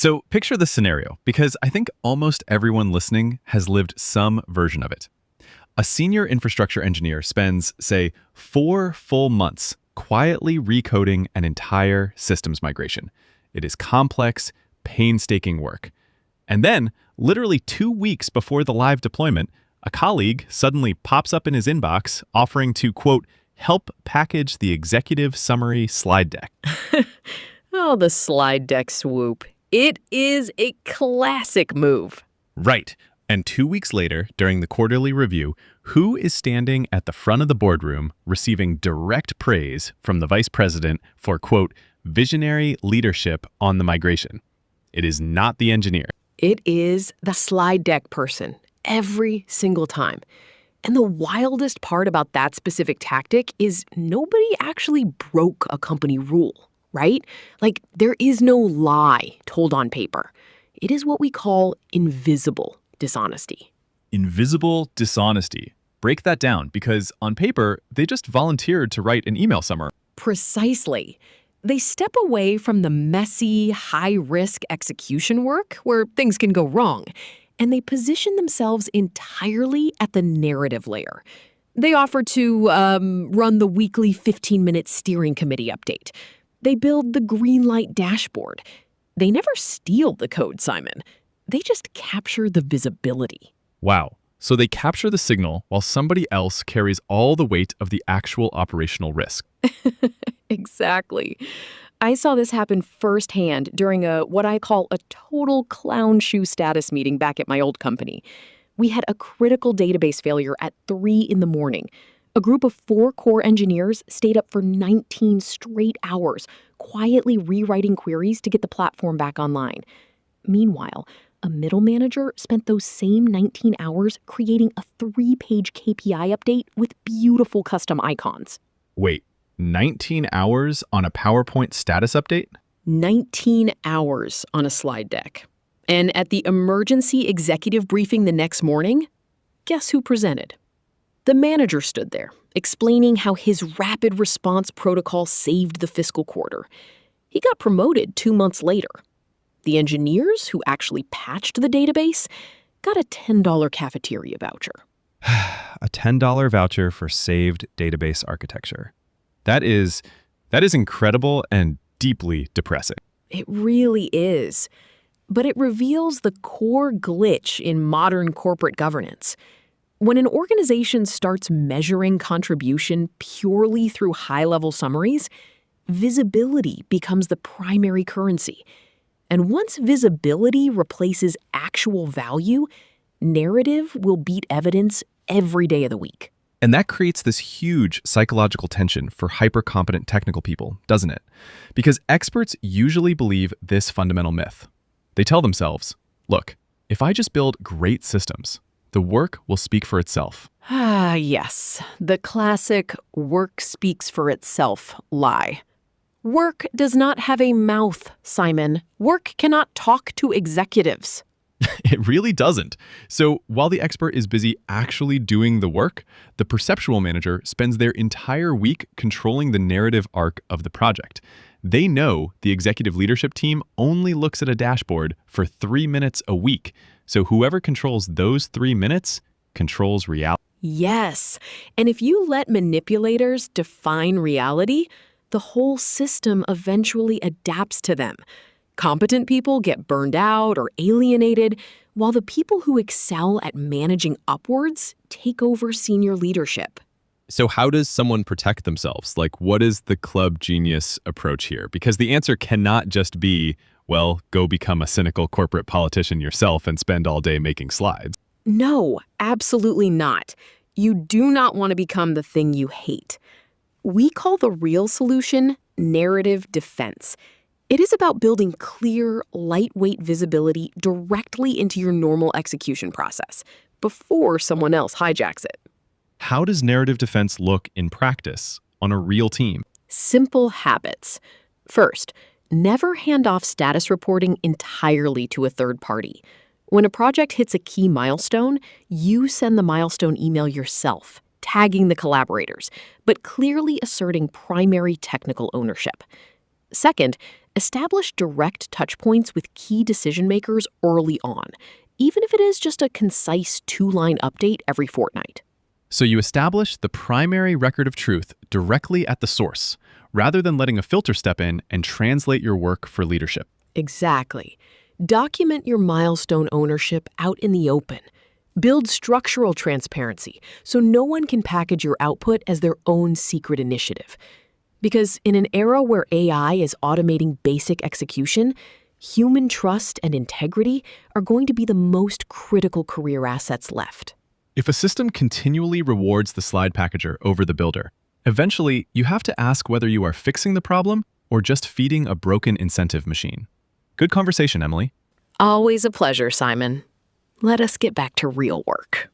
So picture this scenario, because I think almost everyone listening has lived some version of it. A senior infrastructure engineer spends, say, 4 full months quietly recoding an entire systems migration. It is complex, painstaking work. And then, literally 2 weeks before the live deployment, a colleague suddenly pops up in his inbox offering to, quote, help package the executive summary slide deck. Oh, the slide deck swoop. It is a classic move. Right. And 2 weeks later, during the quarterly review, who is standing at the front of the boardroom receiving direct praise from the vice president for, quote, visionary leadership on the migration? It is not the engineer. It is the slide deck person, every single time. And the wildest part about that specific tactic is nobody actually broke a company rule, right? Like, there is no lie told on paper. It is what we call invisible dishonesty. Invisible dishonesty. Break that down, because on paper, they just volunteered to write an email summary. Precisely. They step away from the messy, high-risk execution work where things can go wrong, and they position themselves entirely at the narrative layer. They offer to run the weekly 15-minute steering committee update. They build the green light dashboard. They never steal the code, Simon. They just capture the visibility. Wow. So they capture the signal while somebody else carries all the weight of the actual operational risk. Exactly. I saw this happen firsthand during what I call a total clown shoe status meeting back at my old company. We had a critical database failure at 3 in the morning. A group of 4 core engineers stayed up for 19 straight hours, quietly rewriting queries to get the platform back online. Meanwhile, a middle manager spent those same 19 hours creating a 3-page KPI update with beautiful custom icons. Wait, 19 hours on a PowerPoint status update? 19 hours on a slide deck. And at the emergency executive briefing the next morning, guess who presented? The manager stood there, explaining how his rapid response protocol saved the fiscal quarter. He got promoted 2 months later. The engineers who actually patched the database got a $10 cafeteria voucher. A $10 voucher for saved database architecture. That is incredible and deeply depressing. It really is. But it reveals the core glitch in modern corporate governance. When an organization starts measuring contribution purely through high-level summaries, visibility becomes the primary currency. And once visibility replaces actual value, narrative will beat evidence every day of the week. And that creates this huge psychological tension for hyper-competent technical people, doesn't it? Because experts usually believe this fundamental myth. They tell themselves, look, if I just build great systems, the work will speak for itself. Ah, yes. The classic work speaks for itself lie. Work does not have a mouth, Simon. Work cannot talk to executives. It really doesn't. So while the expert is busy actually doing the work, the perceptual manager spends their entire week controlling the narrative arc of the project. They know the executive leadership team only looks at a dashboard for 3 minutes a week. So whoever controls those 3 minutes controls reality. Yes. And if you let manipulators define reality, the whole system eventually adapts to them. Competent people get burned out or alienated, while the people who excel at managing upwards take over senior leadership. So how does someone protect themselves? Like, what is the club genius approach here? Because the answer cannot just be, well, go become a cynical corporate politician yourself and spend all day making slides. No, absolutely not. You do not want to become the thing you hate. We call the real solution narrative defense. It is about building clear, lightweight visibility directly into your normal execution process before someone else hijacks it. How does narrative defense look in practice on a real team? Simple habits. First, never hand off status reporting entirely to a third party. When a project hits a key milestone, you send the milestone email yourself, tagging the collaborators, but clearly asserting primary technical ownership. Second, establish direct touchpoints with key decision makers early on, even if it is just a concise 2-line update every fortnight. So you establish the primary record of truth directly at the source, rather than letting a filter step in and translate your work for leadership. Exactly. Document your milestone ownership out in the open. Build structural transparency so no one can package your output as their own secret initiative. Because in an era where AI is automating basic execution, human trust and integrity are going to be the most critical career assets left. If a system continually rewards the slide packager over the builder, eventually you have to ask whether you are fixing the problem or just feeding a broken incentive machine. Good conversation, Emily. Always a pleasure, Simon. Let us get back to real work.